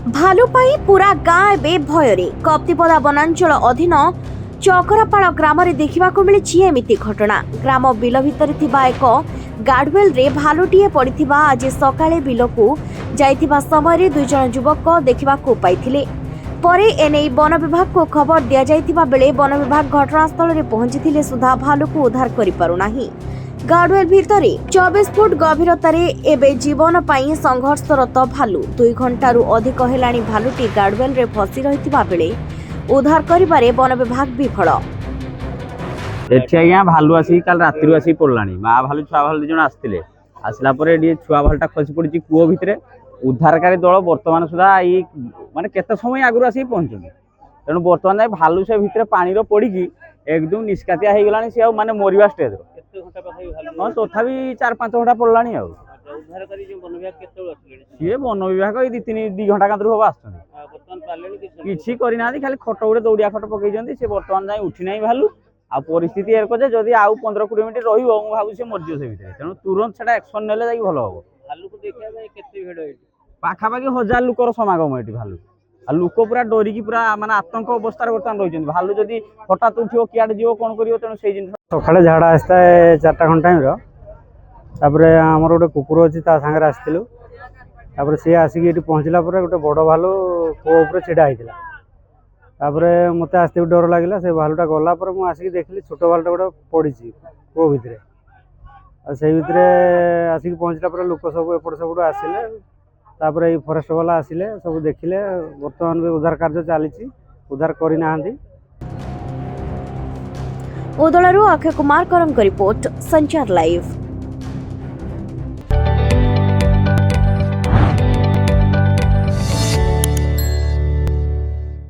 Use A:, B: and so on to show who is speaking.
A: भालू पाई पूरा गाँ एवं भୟରେ कप्तिपदा वनांचल अधीन चकरापाड़ ग्राम देखा मिली एमती घटना। ग्राम बिल भितर एक गार्डवेल रे भालुटीए पड़िथिबा आज सकाळे बिलकु जाइथिबा समय दुई जन युवक देखा पाइथिले। परे एने वन विभाग को खबर दिया जाइथिबा बेले वन विभाग घटनास्थल में पहुंची सुधा भालू को उद्धार करि पारुनाही। गार्डवेल भितर 24 फुट गभीरतार एवं जीवन पाई संघर्षरत भालू 2 घंटारू अधिक हेलाणी भालुटी गार्डवेल रे फसी रहिथिबा बेले उद्धार करिबारे वन विभाग विफल।
B: एठी आज्ञा भालू आसी काल राति आसी पड़लानी माँ भालू छुआ भालू दिजन आसते आसला छुआ भालूटा खसी पड़ी कूओ भितर उद्धारकारी दल बर्तमान सुधा माने केते समय आगु आसी पहुंचुनी तेणु बर्तमान जाए भालू से भितर पानी पड़ी एकदम निष्कातिया हो गलानी सी माने मरिया स्टेज हाँ तथापि 4-5 घंटा पड़लानी सी वन विभाग ये 2 घंटा कांतरू हम आसुँच खाली खट गोटे दौड़िया खट पकई सी बर्तमान जाए उठी ना भालू आ परिस्थिति एरक जदि आउ 15-20 मिनट रही भाव सी मरज से भितर तेणु तुरंत से एक्शन ने भल हम पाखापाखि 1000 लोकर समागम ये भालू आ लोक पूरा डरिकी पूरा माने आतंक अवस्था बर्तमान रही भालू जदि हठात उठो किए जीव कौन कर तेणु से जिन
C: सकाଳେ झाड़ा आसता है 4टा खंड टाइम आमर गोटे कुकुर अच्छी सागर आसलु सी आसिक ये पहुँचला गोटे बड़ भालू कूओ उपर छिड़ा होता मत आसते भी डर लगे से भालूटा गला मुझे आसिक देखली छोट भालूटा गोटे पड़ी कूओ भितर से भितर आसिक पहुँचला लोक सब एपट सेपट आसिले फरेस्ट वाला आसिले सब देखिले बर्तमान भी उद्धार कार्य चली उद्धार करना।
A: उदलू अक्षय कुमार करम रिपोर्ट संचार लाइव।